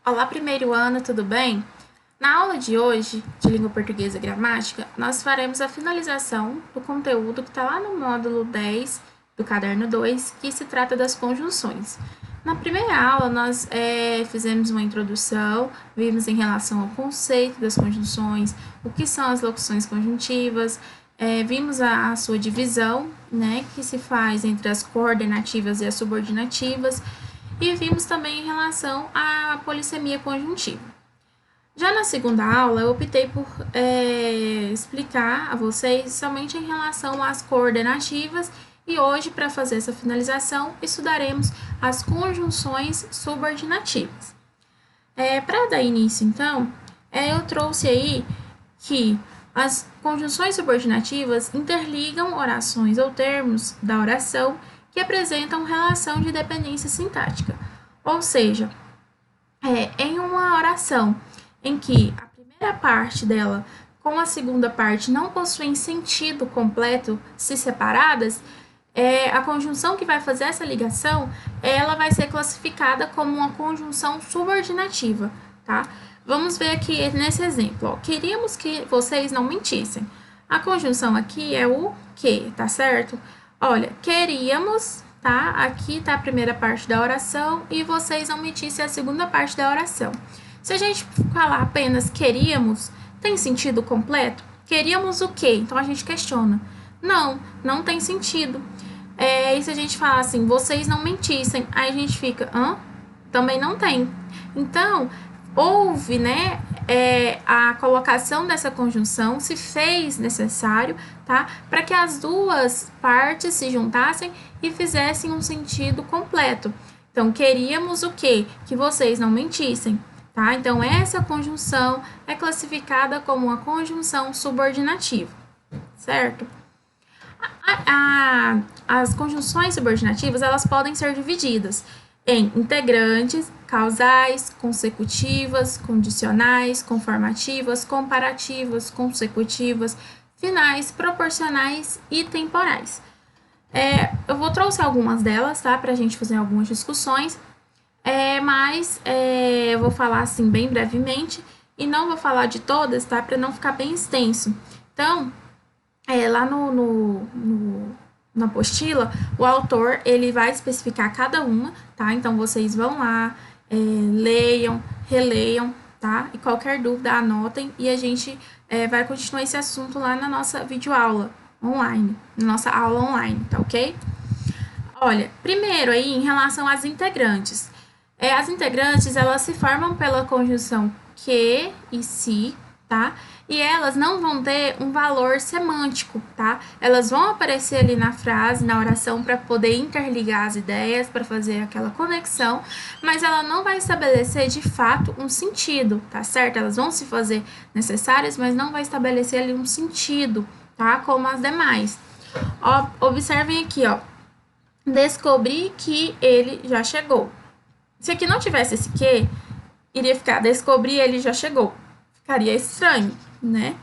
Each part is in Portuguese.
Olá, primeiro ano, tudo bem? Na aula de hoje, de Língua Portuguesa e Gramática, nós faremos a finalização do conteúdo que está lá no módulo 10 do caderno 2, que se trata das conjunções. Na primeira aula, nós fizemos uma introdução, vimos em relação ao conceito das conjunções, o que são as locuções conjuntivas, vimos a sua divisão, né, que se faz entre as coordenativas e as subordinativas, e vimos também em relação à polissemia conjuntiva. Já na segunda aula, eu optei por explicar a vocês somente em relação às coordenativas e hoje, para fazer essa finalização, estudaremos as conjunções subordinativas. Para dar início, então, eu trouxe aí que as conjunções subordinativas interligam orações ou termos da oração que apresentam relação de dependência sintática. Ou seja, em uma oração em que a primeira parte dela com a segunda parte não possuem sentido completo se separadas, a conjunção que vai fazer essa ligação, ela vai ser classificada como uma conjunção subordinativa, tá? Vamos ver aqui nesse exemplo, ó. Queríamos que vocês não mentissem. A conjunção aqui é o que, tá certo? Olha, queríamos, tá? Aqui tá a primeira parte da oração e vocês não mentissem a segunda parte da oração. Se a gente falar apenas queríamos, tem sentido completo? Queríamos o quê? Então a gente questiona. Não, não tem sentido. E se a gente falar assim, vocês não mentissem, aí a gente fica, hã? Também não tem. Então, houve, né, a colocação dessa conjunção, se fez necessário, tá? Para que as duas partes se juntassem e fizessem um sentido completo. Então, queríamos o quê? Que vocês não mentissem, tá? Então, essa conjunção é classificada como uma conjunção subordinativa, certo? As conjunções subordinativas, elas podem ser divididas em integrantes, causais, consecutivas, condicionais, conformativas, comparativas, consecutivas, finais, proporcionais e temporais. Eu vou trouxe algumas delas, tá, pra gente fazer algumas discussões, mas eu vou falar assim bem brevemente e não vou falar de todas, tá, para não ficar bem extenso. Então, lá na apostila, o autor ele vai especificar cada uma, tá? Então, vocês vão lá, leiam, releiam, tá? E qualquer dúvida, anotem e a gente vai continuar esse assunto lá na nossa videoaula online, na nossa aula online, tá ok? Olha, primeiro aí, em relação às integrantes. As integrantes, elas se formam pela conjunção que e se, tá? E elas não vão ter um valor semântico, tá? Elas vão aparecer ali na frase, na oração, para poder interligar as ideias, para fazer aquela conexão, mas ela não vai estabelecer de fato um sentido, tá certo? Elas vão se fazer necessárias, mas não vai estabelecer ali um sentido, tá? Como as demais. Ó, observem aqui, ó. Descobri que ele já chegou. Se aqui não tivesse esse que, iria ficar descobri ele já chegou. Ficaria estranho, né?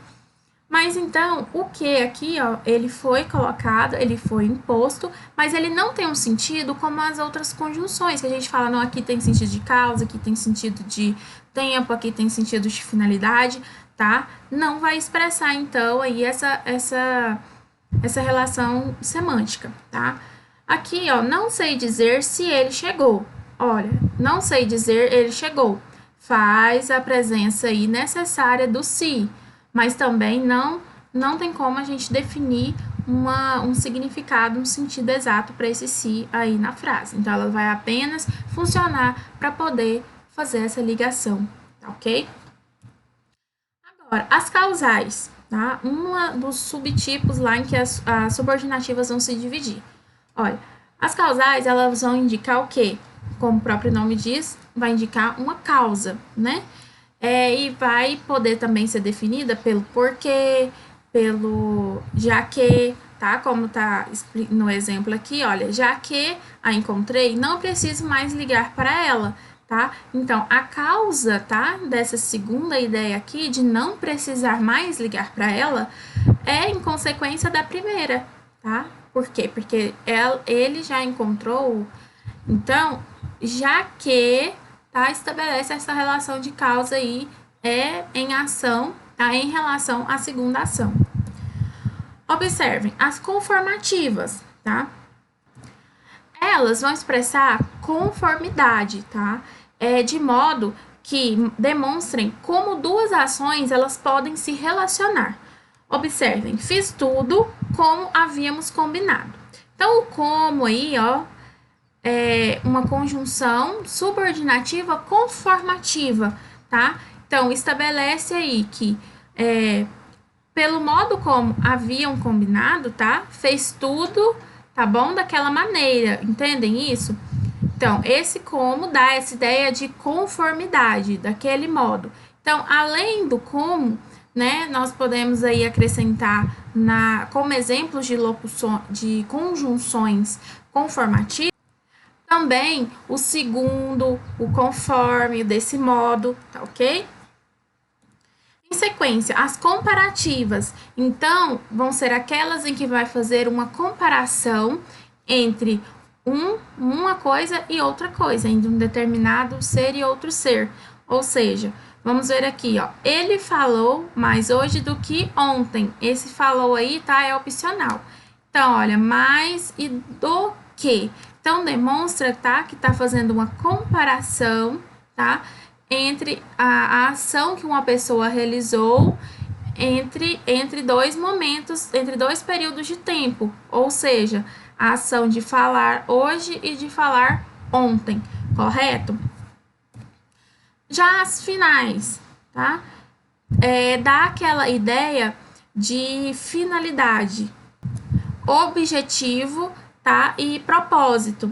Mas então, o que aqui, ó, ele foi colocado, ele foi imposto, mas ele não tem um sentido como as outras conjunções, que a gente fala, não, aqui tem sentido de causa, aqui tem sentido de tempo, aqui tem sentido de finalidade, tá? Não vai expressar, então, aí essa relação semântica, tá? Aqui, ó, não sei dizer se ele chegou. Olha, não sei dizer ele chegou. Faz a presença aí necessária do se, mas também não tem como a gente definir um significado, um sentido exato para esse se aí na frase. Então, ela vai apenas funcionar para poder fazer essa ligação, tá ok? Agora, as causais, tá? Um dos subtipos lá em que as subordinativas vão se dividir. Olha, as causais, elas vão indicar o quê? Como o próprio nome diz, vai indicar uma causa, né? E vai poder também ser definida pelo porquê, pelo já que, tá? Como tá no exemplo aqui, olha, já que a encontrei, não preciso mais ligar para ela, tá? Então, a causa, tá? Dessa segunda ideia aqui, de não precisar mais ligar para ela, é em consequência da primeira, tá? Por quê? Porque ele já encontrou. Então, já que tá? Estabelece essa relação de causa aí em ação, tá? Em relação à segunda ação. Observem as conformativas, tá? Elas vão expressar conformidade, tá? De modo que demonstrem como duas ações elas podem se relacionar. Observem, fiz tudo como havíamos combinado. Então, o como aí, ó, é uma conjunção subordinativa conformativa, tá? Então, estabelece aí que pelo modo como haviam combinado, tá? Fez tudo, tá bom? Daquela maneira, entendem isso? Então, esse como dá essa ideia de conformidade, daquele modo. Então, além do como, né, nós podemos aí acrescentar como exemplos de conjunções conformativas, também o segundo, o conforme, desse modo, tá ok? Em sequência, as comparativas. Então, vão ser aquelas em que vai fazer uma comparação entre uma coisa e outra coisa, entre um determinado ser e outro ser. Ou seja, vamos ver aqui, ó. Ele falou mais hoje do que ontem. Esse falou aí, tá? É opcional. Então, olha, mais e do que. Então, demonstra, tá? Que tá fazendo uma comparação, tá? Entre a ação que uma pessoa realizou entre dois momentos, entre dois períodos de tempo, ou seja, a ação de falar hoje e de falar ontem, correto? Já as finais, tá? Dá aquela ideia de finalidade, objetivo, tá? E propósito.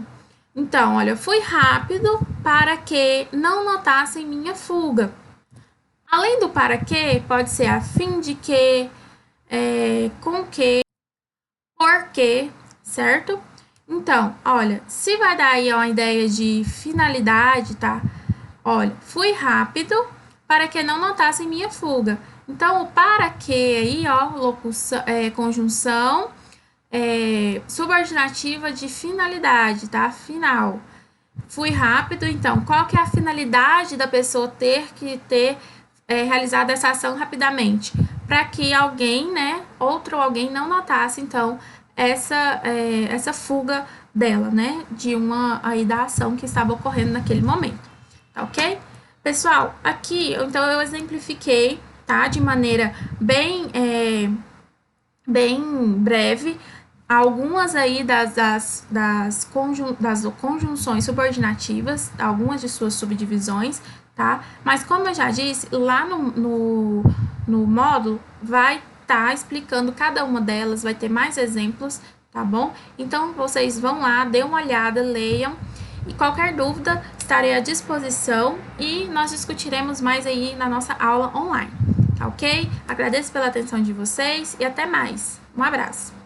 Então, olha, fui rápido para que não notassem minha fuga. Além do para que, pode ser a fim de que, com que, por que, certo? Então, olha, se vai dar aí uma ideia de finalidade, tá? Olha, fui rápido para que não notassem minha fuga. Então, o para que aí, ó, locução, conjunção subordinativa de finalidade, tá? Final. Fui rápido, então, qual que é a finalidade da pessoa ter que ter realizado essa ação rapidamente? Para que alguém, né, outro alguém não notasse, então, essa fuga dela, né, de uma aí da ação que estava ocorrendo naquele momento, tá ok? Pessoal, aqui, então, eu exemplifiquei, tá, de maneira bem breve, algumas aí das conjunções subordinativas, algumas de suas subdivisões, tá? Mas como eu já disse, lá no módulo vai estar explicando cada uma delas, vai ter mais exemplos, tá bom? Então, vocês vão lá, dê uma olhada, leiam, e qualquer dúvida, estarei à disposição e nós discutiremos mais aí na nossa aula online, tá ok? Agradeço pela atenção de vocês e até mais. Um abraço!